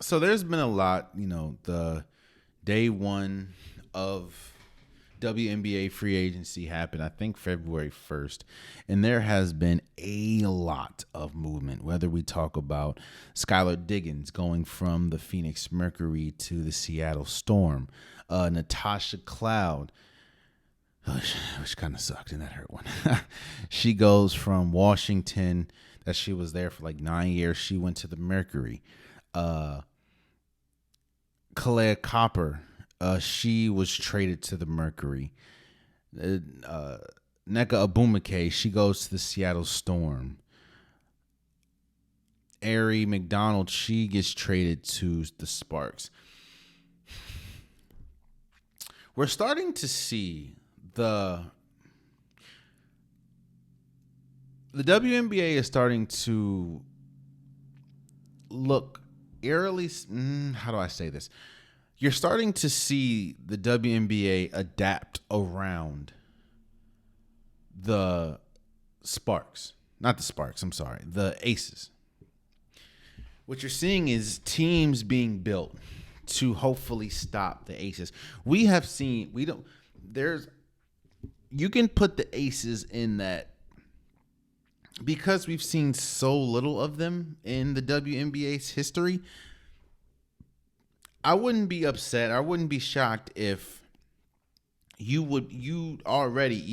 So there's been a lot, the day one of WNBA free agency happened, I think February 1st, and there has been a lot of movement. Whether we talk about Skylar Diggins going from the Phoenix Mercury to the Seattle Storm, Natasha Cloud, which kind of sucked and that hurt one. She goes from Washington, that she was there for like 9 years. She went to the Mercury. Kalea Copper, she was traded to the Mercury. Neka Abumake, she goes to the Seattle Storm. Ari McDonald, she gets traded to the Sparks. We're starting to see the WNBA is starting to look eerily. How do I say this? You're starting to see the WNBA adapt around the Sparks. Not the Sparks, I'm sorry. The Aces. What you're seeing is teams being built to hopefully stop the Aces. You can put the Aces in that, because we've seen so little of them in the WNBA's history. I wouldn't be upset. I wouldn't be shocked if you already,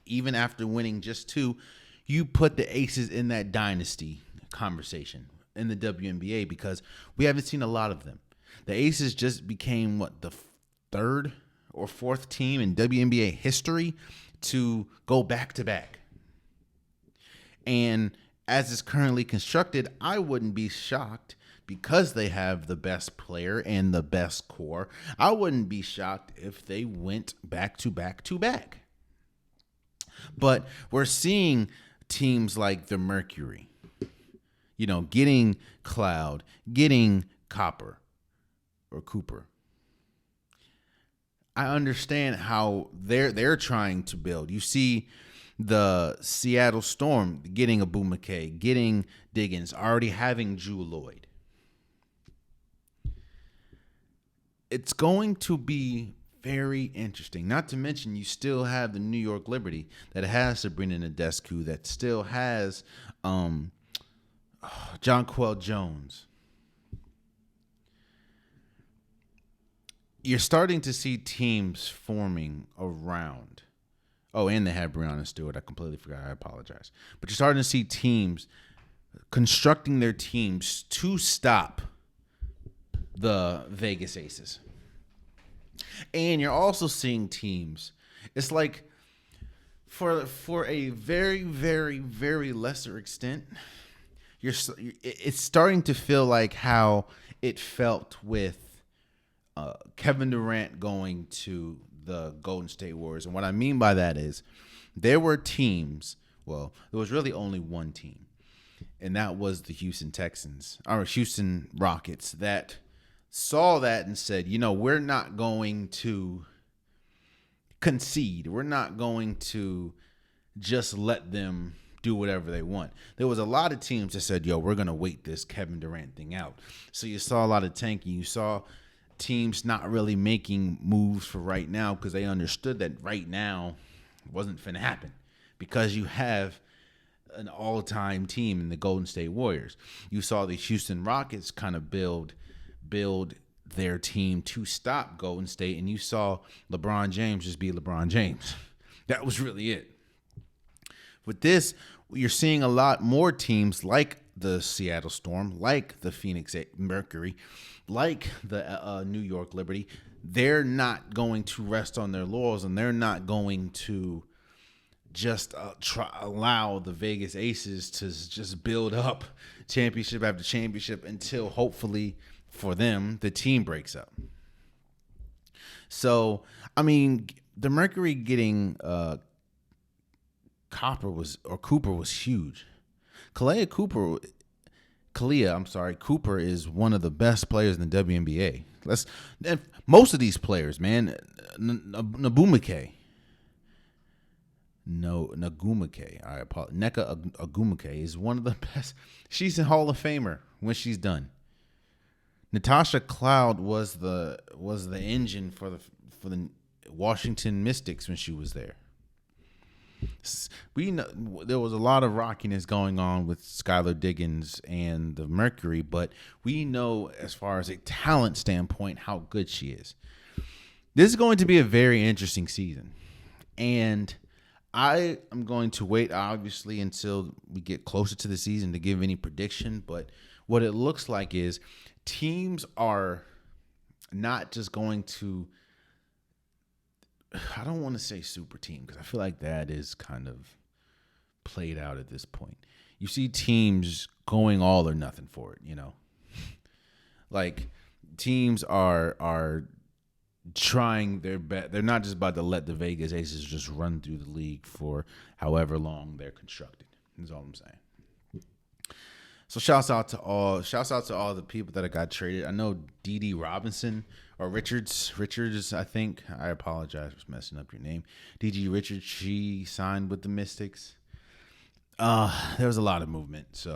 even after winning just two, you put the Aces in that dynasty conversation in the WNBA, because we haven't seen a lot of them. The Aces just became the third or fourth team in WNBA history to go back to back. And as it's currently constructed, I wouldn't be shocked, because they have the best player and the best core. I wouldn't be shocked if they went back to back to back. But we're seeing teams like the Mercury, getting Cloud, getting Copper or Cooper. I understand how they're trying to build. You see the Seattle Storm getting Abumake, getting Diggins, already having Jewel Lloyd. It's going to be very interesting. Not to mention, you still have the New York Liberty that has Sabrina Nadescu, that still has Jonquel Jones. You're starting to see teams forming around. Oh, and they have Breonna Stewart. I completely forgot. I apologize. But you're starting to see teams constructing their teams to stop the Vegas Aces. And you're also seeing teams. It's like, for a very, very, very lesser extent, it's starting to feel like how it felt with Kevin Durant going to the Golden State Warriors. And what I mean by that is, there were teams. Well, there was really only one team, and that was the Houston Rockets, that saw that and said, we're not going to concede. We're not going to just let them do whatever they want. There was a lot of teams that said, we're going to wait this Kevin Durant thing out. So you saw a lot of tanking. You saw teams not really making moves for right now, because they understood that right now wasn't finna happen, because you have an all-time team in the Golden State Warriors. You saw the Houston Rockets kind of build their team to stop Golden State, and you saw LeBron James just be LeBron James. That was really it. With this, you're seeing a lot more teams like the Seattle Storm, like the Phoenix Mercury, like the New York Liberty. They're not going to rest on their laurels, and they're not going to just allow the Vegas Aces to just build up championship after championship until, hopefully for them, the team breaks up. So, the Mercury getting Cooper was huge. Cooper is one of the best players in the WNBA. Most of these players, man. Nagumake. I apologize. Neka Agumake is one of the best. She's a Hall of Famer when she's done. Natasha Cloud was the engine for the Washington Mystics when she was there. We know there was a lot of rockiness going on with Skylar Diggins and the Mercury, but we know as far as a talent standpoint how good she is. This is going to be a very interesting season, and I am going to wait obviously until we get closer to the season to give any prediction, but what it looks like is teams are not just going to, I don't want to say super team because I feel like that is kind of played out at this point. You see teams going all or nothing for it, like teams are trying their best. They're not just about to let the Vegas Aces just run through the league for however long they're constructed. That's all I'm saying. So shouts out to all the people that got traded. I know D.D. Robinson or Richards, I think. I apologize for messing up your name. D.D. Richards, she signed with the Mystics. There was a lot of movement,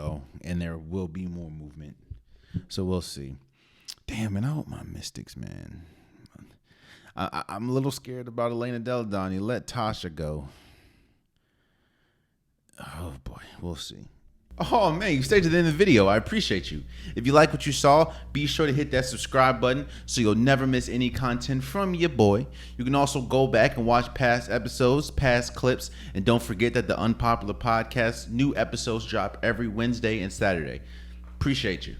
and there will be more movement. So we'll see. Damn, man, I hope my Mystics, man. I'm a little scared about Elena Deladon. Let Tasha go. Oh, boy. We'll see. Oh, man, you stayed to the end of the video. I appreciate you. If you like what you saw, be sure to hit that subscribe button so you'll never miss any content from your boy. You can also go back and watch past episodes, past clips, and don't forget that the Unpopular Podcast, new episodes drop every Wednesday and Saturday. Appreciate you.